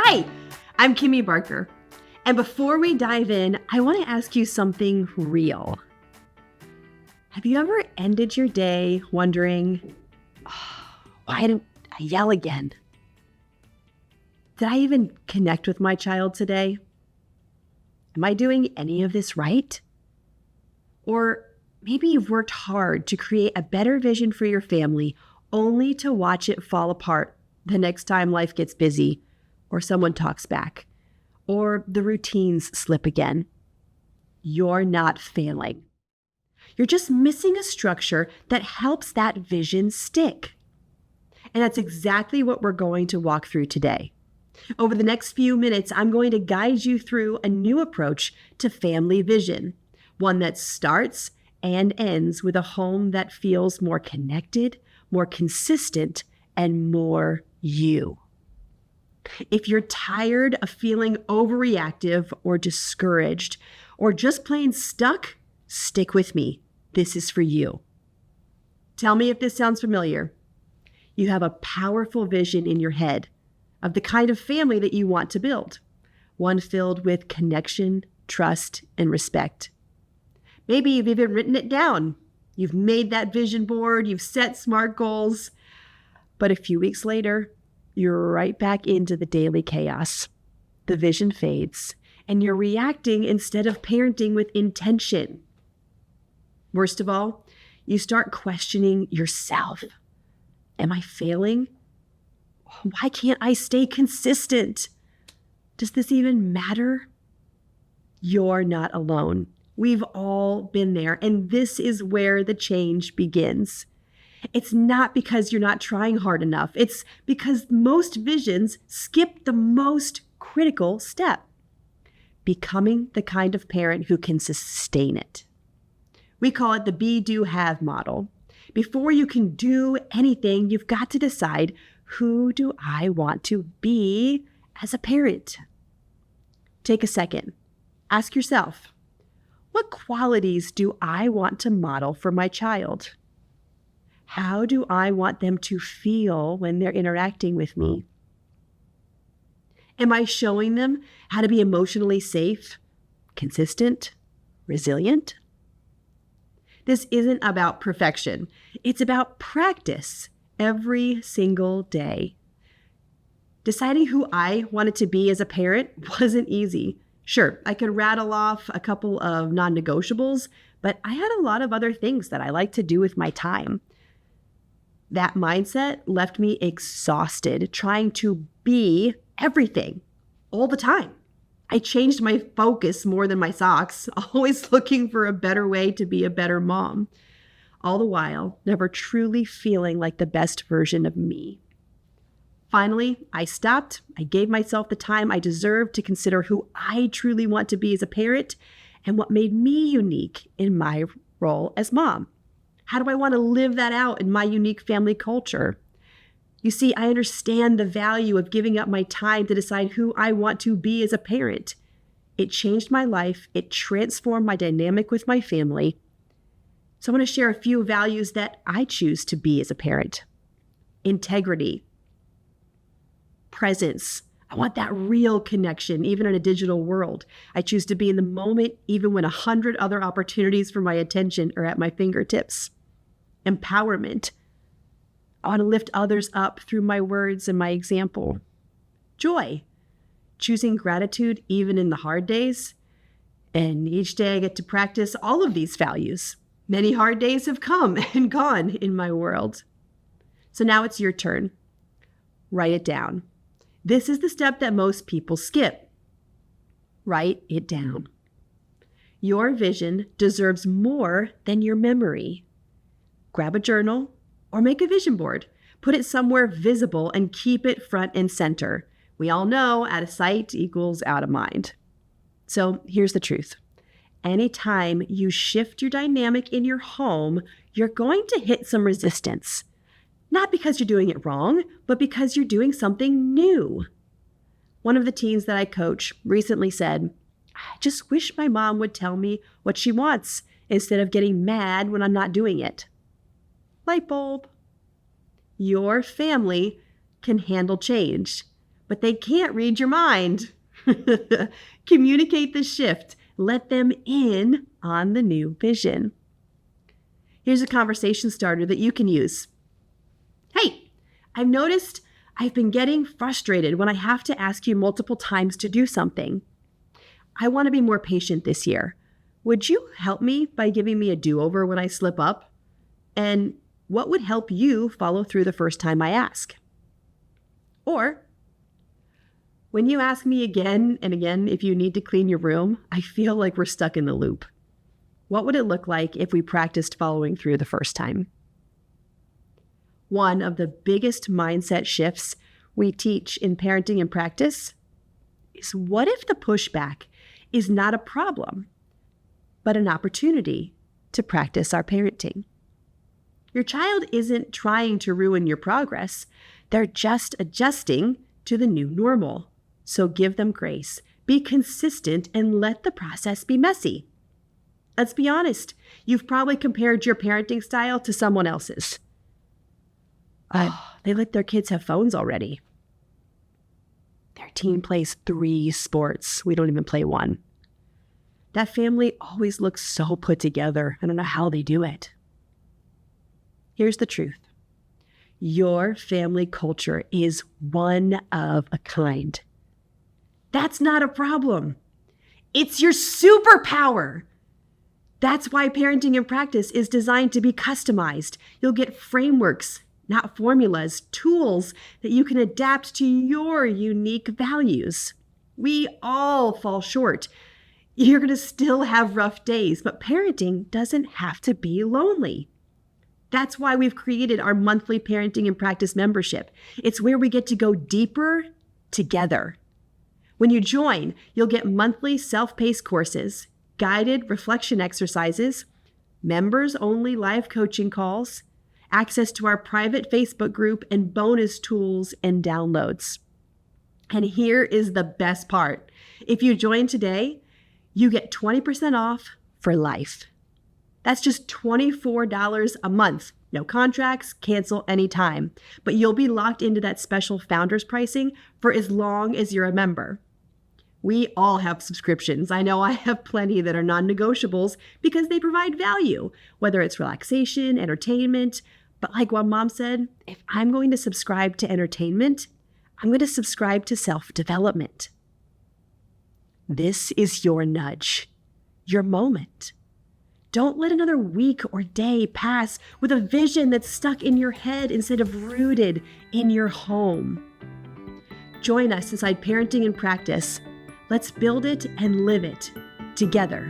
Hi, I'm Kimmy Barker. And before we dive in, I want to ask you something real. Have you ever ended your day wondering, why didn't I yell again? Did I even connect with my child today? Am I doing any of this right? Or maybe you've worked hard to create a better vision for your family only to watch it fall apart the next time life gets busy or someone talks back or the routines slip again. You're not failing. You're just missing a structure that helps that vision stick. And that's exactly what we're going to walk through today. Over the next few minutes, I'm going to guide you through a new approach to family vision, one that starts and ends with a home that feels more connected, more consistent, and more you. If you're tired of feeling overreactive or discouraged or just plain stuck, stick with me. This is for you. Tell me if this sounds familiar. You have a powerful vision in your head of the kind of family that you want to build, one filled with connection, trust, and respect. Maybe you've even written it down. You've made that vision board, you've set SMART goals, but a few weeks later, you're right back into the daily chaos. The vision fades, and you're reacting instead of parenting with intention. Worst of all, you start questioning yourself. Am I failing? Why can't I stay consistent? Does this even matter? You're not alone. We've all been there, and this is where the change begins. It's not because you're not trying hard enough. It's because most visions skip the most critical step, becoming the kind of parent who can sustain it. We call it the be, do, have model. Before you can do anything, you've got to decide, who do I want to be as a parent? Take a second. Ask yourself, what qualities do I want to model for my child? How do I want them to feel when they're interacting with me? Am I showing them how to be emotionally safe, consistent, resilient? This isn't about perfection. It's about practice every single day. Deciding who I wanted to be as a parent wasn't easy. Sure, I could rattle off a couple of non-negotiables, but I had a lot of other things that I like to do with my time. That mindset left me exhausted trying to be everything all the time. I changed my focus more than my socks, always looking for a better way to be a better mom, all the while never truly feeling like the best version of me. Finally, I stopped. I gave myself the time I deserved to consider who I truly want to be as a parent and what made me unique in my role as mom. How do I want to live that out in my unique family culture? You see, I understand the value of giving up my time to decide who I want to be as a parent. It changed my life. It transformed my dynamic with my family. So I want to share a few values that I choose to be as a parent. Integrity. Presence. I want that real connection, even in a digital world. I choose to be in the moment, even when 100 other opportunities for my attention are at my fingertips. Empowerment. I want to lift others up through my words and my example. Joy. Choosing gratitude even in the hard days. And each day I get to practice all of these values. Many hard days have come and gone in my world. So now it's your turn. Write it down. This is the step that most people skip. Write it down. Your vision deserves more than your memory. Grab a journal or make a vision board. Put it somewhere visible and keep it front and center. We all know out of sight equals out of mind. So here's the truth. Anytime you shift your dynamic in your home, you're going to hit some resistance. Not because you're doing it wrong, but because you're doing something new. One of the teens that I coach recently said, I just wish my mom would tell me what she wants instead of getting mad when I'm not doing it. Light bulb. Your family can handle change, but they can't read your mind. Communicate the shift. Let them in on the new vision. Here's a conversation starter that you can use. Hey, I've noticed I've been getting frustrated when I have to ask you multiple times to do something. I want to be more patient this year. Would you help me by giving me a do-over when I slip up? And what would help you follow through the first time I ask? Or, when you ask me again and again if you need to clean your room, I feel like we're stuck in the loop. What would it look like if we practiced following through the first time? One of the biggest mindset shifts we teach in parenting and practice is, what if the pushback is not a problem, but an opportunity to practice our parenting? Your child isn't trying to ruin your progress. They're just adjusting to the new normal. So give them grace, be consistent, and let the process be messy. Let's be honest, you've probably compared your parenting style to someone else's. They let their kids have phones already. Their teen plays 3 sports. We don't even play one. That family always looks so put together. I don't know how they do it. Here's the truth. Your family culture is one of a kind. That's not a problem. It's your superpower. That's why parenting in practice is designed to be customized. You'll get frameworks, not formulas, tools that you can adapt to your unique values. We all fall short. You're going to still have rough days, but parenting doesn't have to be lonely. That's why we've created our monthly Parenting in Practice membership. It's where we get to go deeper together. When you join, you'll get monthly self-paced courses, guided reflection exercises, members-only live coaching calls, access to our private Facebook group, and bonus tools and downloads. And here is the best part. If you join today, you get 20% off for life. That's just $24 a month. No contracts, cancel anytime. But you'll be locked into that special founders pricing for as long as you're a member. We all have subscriptions. I know I have plenty that are non-negotiables because they provide value, whether it's relaxation, entertainment. But like what Mom said, if I'm going to subscribe to entertainment, I'm going to subscribe to self-development. This is your nudge, your moment. Don't let another week or day pass with a vision that's stuck in your head instead of rooted in your home. Join us inside Parenting in Practice. Let's build it and live it together.